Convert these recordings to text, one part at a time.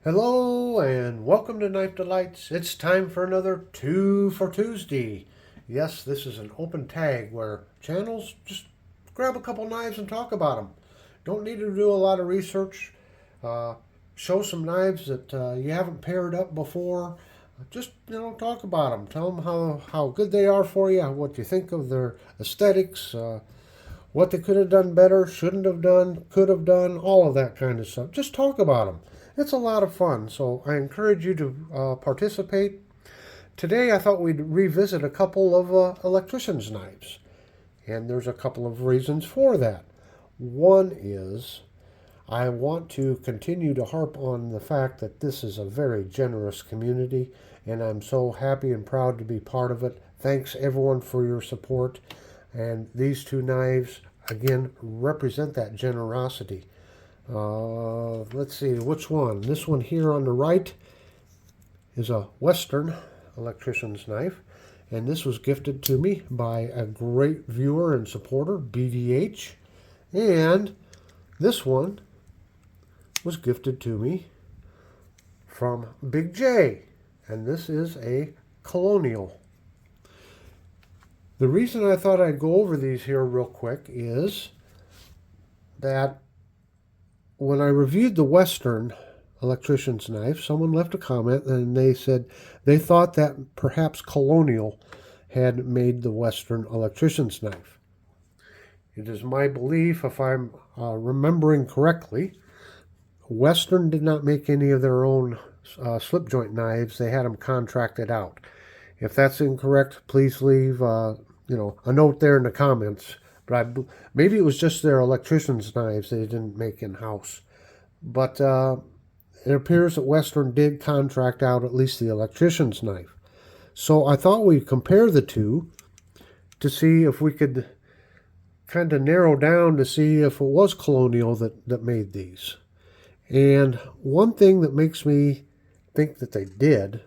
Hello and welcome to Knife Delights. It's time for another Two for Tuesday. Yes, this is an open tag where channels just grab a couple knives and talk about them. Don't need to do a lot of research. Uh, Show some knives that you haven't paired up before. Just talk about them. Tell them how good they are for you, what you think of their aesthetics, what they could have done better, shouldn't have done, could have done, all of that kind of stuff. Just talk about them. It's a lot of fun, so I encourage you to participate. Today, I thought we'd revisit a couple of electrician's knives, and there's a couple of reasons for that. One is I want to continue to harp on the fact that this is a very generous community, and I'm so happy and proud to be part of it. Thanks, everyone, for your support. And these two knives, again, represent that generosity. Let's see, which one? This one here on the right is a Western electrician's knife, and this was gifted to me by a great viewer and supporter, BDH. And this one was gifted to me from Big J, and this is a Colonial. The reason I thought I'd go over these here real quick is that when I reviewed the Western electrician's knife, someone left a comment and they said they thought that perhaps Colonial had made the Western electrician's knife. It is my belief, if I'm remembering correctly, Western did not make any of their own slip joint knives. They had them contracted out. If that's incorrect, please leave a note there in the comments. But maybe it was just their electrician's knives they didn't make in-house. But it appears that Western did contract out at least the electrician's knife. So I thought we'd compare the two to see if we could kind of narrow down to see if it was Colonial that made these. And one thing that makes me think that they did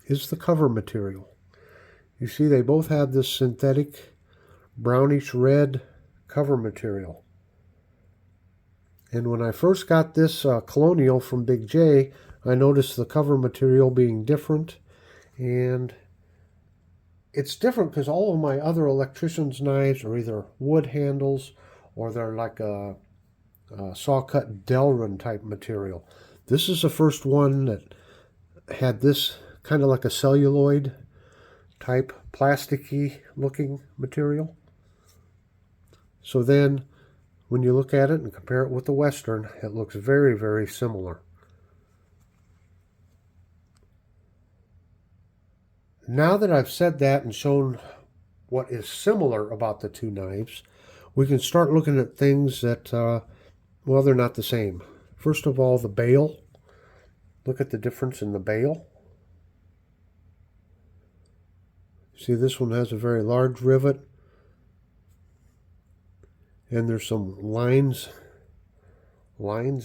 is the cover material. You see they both have this synthetic brownish red cover material. And when I first got this Colonial from Big J, I noticed the cover material being different. And it's different because all of my other electrician's knives are either wood handles or they're like a saw-cut Delrin type material. This is the first one that had this kind of like a celluloid type plasticky looking material. So then when you look at it and compare it with the Western, it looks very, very similar. Now that I've said that and shown what is similar about the two knives, we can start looking at things that, well, they're not the same. First of all, the bail. Look at the difference in the bail. See, this one has a very large rivet, and there's some lines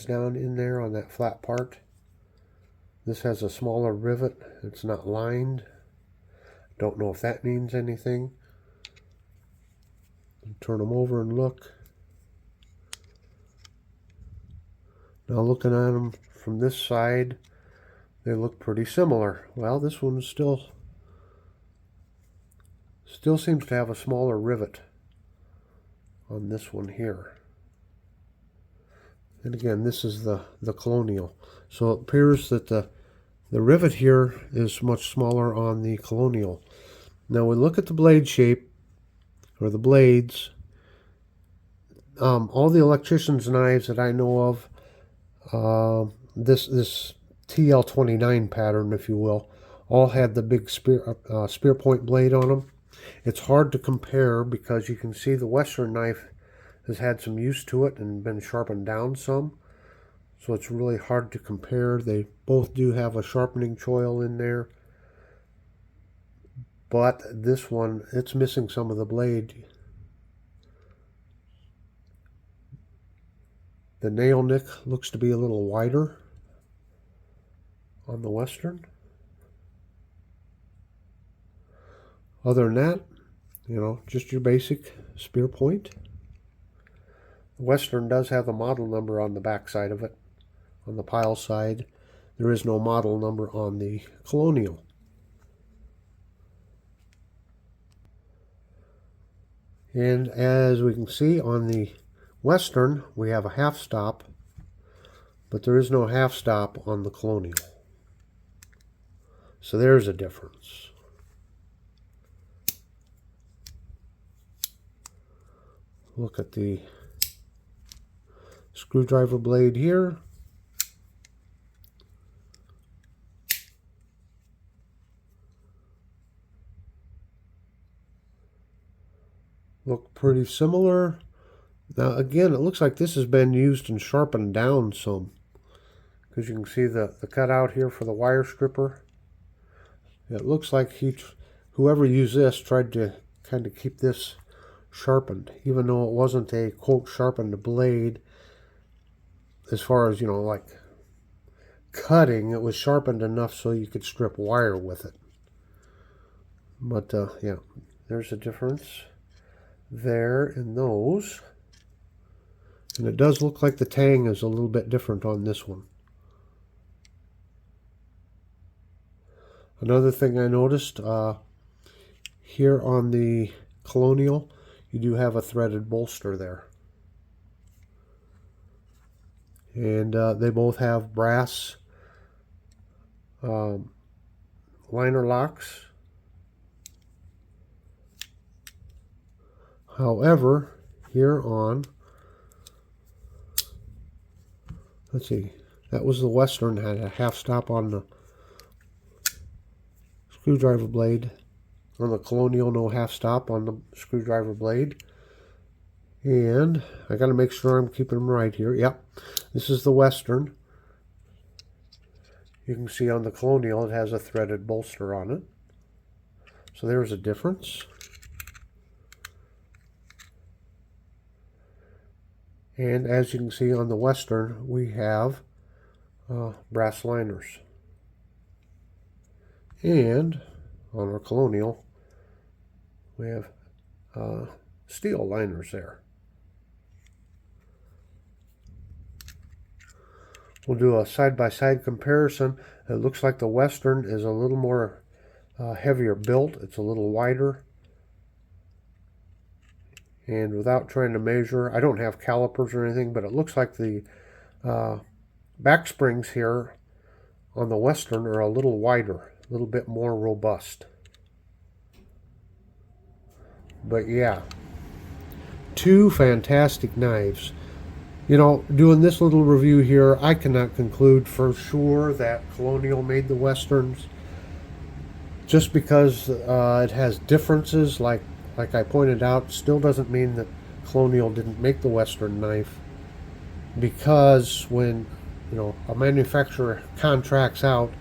down in there on that flat part. This has a smaller rivet. It's not lined. Don't know if that means anything. Turn them over and look. Now looking at them from this side, they look pretty similar. Well, this one still seems to have a smaller rivet on this one here. And again, this is the Colonial. So it appears that the rivet here is much smaller on the Colonial. Now we look at the blade shape, or the blades. All the electrician's knives that I know of, this TL29 pattern, if you will, all had the big spear point blade on them. It's hard to compare because you can see the Western knife has had some use to it and been sharpened down some. So it's really hard to compare. They both do have a sharpening choil in there. But this one, it's missing some of the blade. The nail nick looks to be a little wider on the Western. Other than that, just your basic spear point. The Western does have the model number on the back side of it, on the pile side. There is no model number on the Colonial. And as we can see on the Western, we have a half stop, but there is no half stop on the Colonial. So there's a difference. Look at the screwdriver blade here. Look pretty similar. Now again, it looks like this has been used and sharpened down some, because you can see the cutout here for the wire stripper. It looks like whoever used this tried to kind of keep this sharpened, even though it wasn't a quote sharpened blade. As far as, you know, like cutting, it was sharpened enough so you could strip wire with it. But yeah, there's a difference there in those. And it does look like the tang is a little bit different on this one. Another thing I noticed, here on the Colonial, you do have a threaded bolster there. And they both have brass liner locks. However, here on, let's see, that was the Western, had a half stop on the screwdriver blade. On the Colonial, no half stop on the screwdriver blade. And I got to make sure I'm keeping them right here. Yep, this is the Western. You can see on the Colonial it has a threaded bolster on it. So there's a difference. And as you can see on the Western, we have brass liners. And on our Colonial, we have steel liners there. We'll do a side-by-side comparison. It looks like the Western is a little more heavier built. It's a little wider. And without trying to measure, I don't have calipers or anything, but it looks like the back springs here on the Western are a little wider, a little bit more robust. But yeah, two fantastic knives. You know, doing this little review here, I cannot conclude for sure that Colonial made the Westerns. Just because it has differences, like I pointed out, still doesn't mean that Colonial didn't make the Western knife. Because when, you know, a manufacturer contracts out,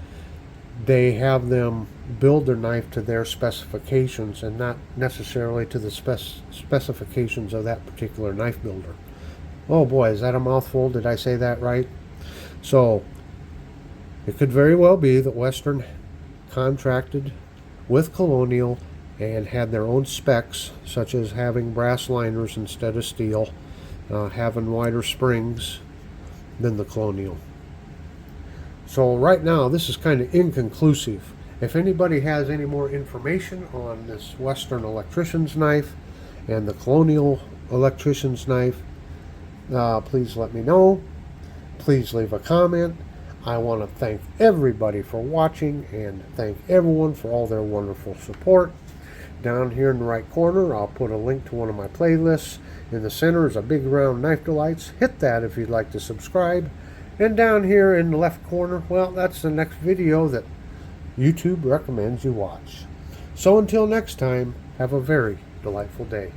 they have them build their knife to their specifications and not necessarily to the specifications of that particular knife builder. Oh boy, is that a mouthful? Did I say that right? So it could very well be that Western contracted with Colonial and had their own specs, such as having brass liners instead of steel, having wider springs than the Colonial. So right now, this is kind of inconclusive. If anybody has any more information on this Western Electrician's knife and the Colonial Electrician's knife, please let me know. Please leave a comment. I want to thank everybody for watching and thank everyone for all their wonderful support. Down here in the right corner, I'll put a link to one of my playlists. In the center is a big round Knife Delights. Hit that if you'd like to subscribe. And down here in the left corner, well, that's the next video that YouTube recommends you watch. So until next time, have a very delightful day.